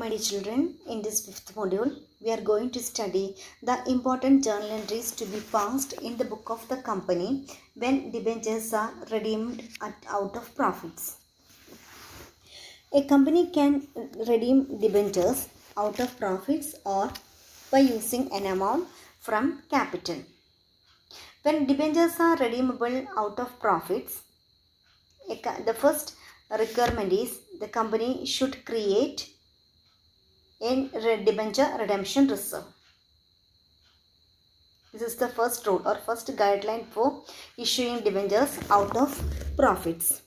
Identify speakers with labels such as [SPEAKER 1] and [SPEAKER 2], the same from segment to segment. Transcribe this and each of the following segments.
[SPEAKER 1] my dear children, in this fifth module, we are going to study the important journal entries to be passed in the book of the company when debentures are redeemed out of profits. A company can redeem debentures out of profits or by using an amount from capital. When debentures are redeemable out of profits, the first requirement is the company should create in debenture redemption reserve. This is the first rule or first guideline for issuing debentures out of profits.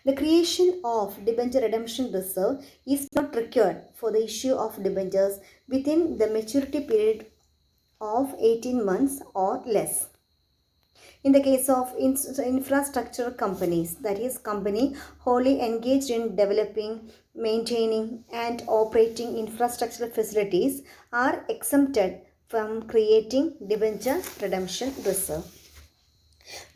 [SPEAKER 1] The creation of debenture redemption reserve is not required for the issue of debentures within the maturity period of 18 months or less. In the case of infrastructure companies, that is, company wholly engaged in developing, maintaining and operating infrastructure facilities are exempted from creating debenture redemption reserve.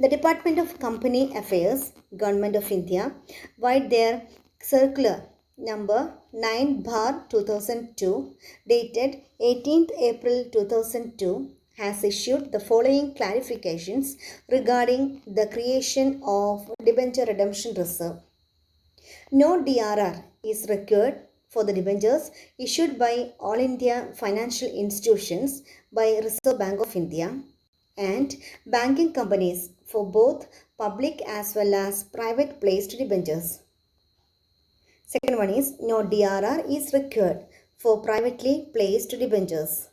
[SPEAKER 1] The Department of Company Affairs, Government of India, via their circular number 9/2002 dated 18th April 2002 has issued the following clarifications regarding the creation of debenture redemption reserve. No DRR is required for the debentures issued by All India Financial Institutions by Reserve Bank of India and banking companies for both public as well as private placed debentures. Second one is no DRR is required for privately placed debentures.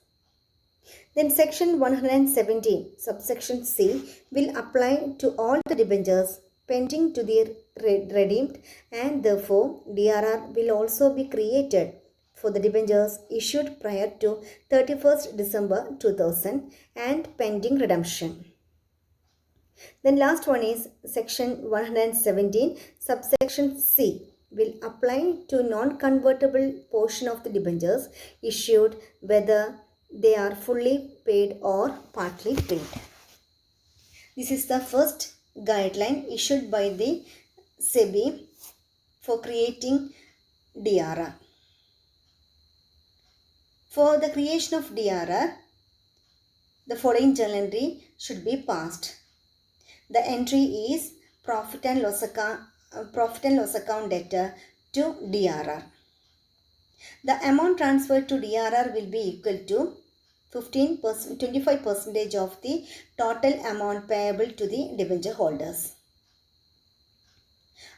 [SPEAKER 1] Then section 117 subsection C will apply to all the debentures pending to be redeemed, and therefore DRR will also be created for the debentures issued prior to 31st December 2000 and pending redemption. Then last one is section 117 subsection C will apply to non-convertible portion of the debentures issued whether they are fully paid or partly paid. This is the first guideline issued by the SEBI for creating DRR. For the creation of DRR, the following journal entry should be passed. The entry is profit and loss account debtor to DRR. The amount transferred to DRR will be equal to 25% of the total amount payable to the debenture holders.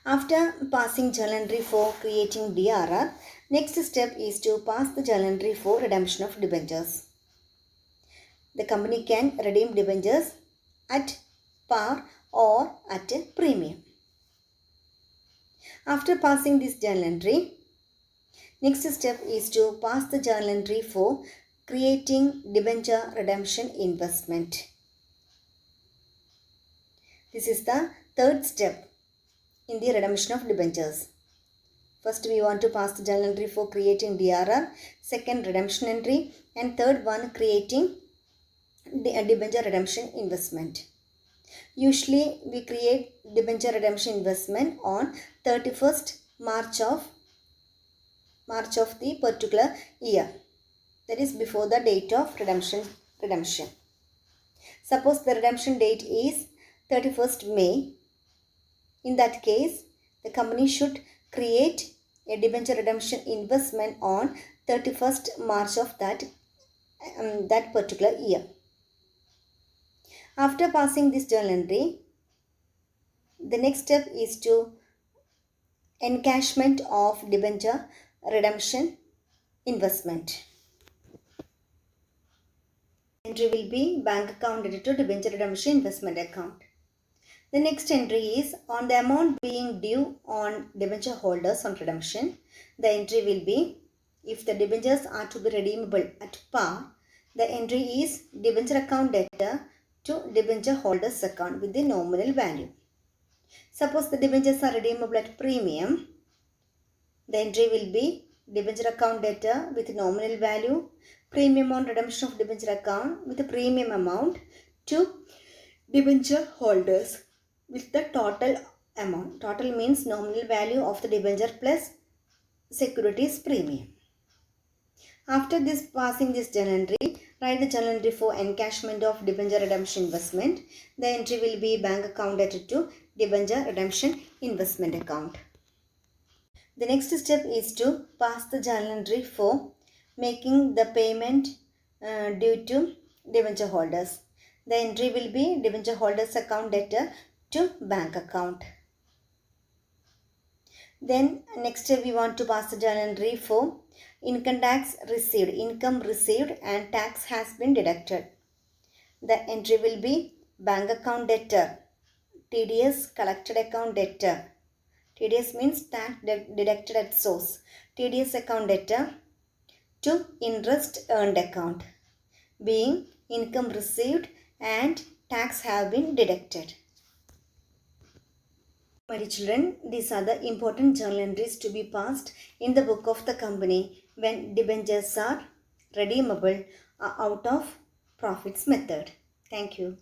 [SPEAKER 1] After passing journal entry for creating DRR, next step is to pass the journal entry for redemption of debentures. The company can redeem debentures at par or at a premium. After passing this journal entry, next step is to pass the journal entry for creating debenture redemption investment. This is the third step in the redemption of debentures. First, we want to pass the journal entry for creating DRR, second redemption entry, and third one creating debenture redemption investment. Usually, we create debenture redemption investment on 31st March of the particular year. That is before the date of redemption. Suppose the redemption date is 31st May. In that case, the company should create a debenture redemption investment on 31st March of that particular year. After passing this journal entry, the next step is to encashment of debenture redemption investment. Entry will be bank account debit to debenture redemption investment account. The next entry is on the amount being due on debenture holders on redemption. The entry will be if the debentures are to be redeemable at par, the entry is debenture account debtor to debenture holders account with the nominal value. Suppose the debentures are redeemable at premium, the entry will be debenture account debtor with nominal value, premium on redemption of debenture account with the premium amount to debenture holders with the total amount. Total means nominal value of the debenture plus securities premium. After this passing this journal entry, write the journal entry for encashment of debenture redemption investment. The entry will be bank account debtor to debenture redemption investment account. The next step is to pass the journal entry for making the payment due to debenture holders. The entry will be debenture holders account debtor to bank account. Then next step we want to pass the journal entry for income tax received, income received and tax has been deducted. The entry will be bank account debtor, TDS collected account debtor. TDS means tax deducted at source. TDS account debtor to interest earned account, being income received and tax have been deducted. My dear children, these are the important journal entries to be passed in the book of the company when debentures are redeemable out of profits method. Thank you.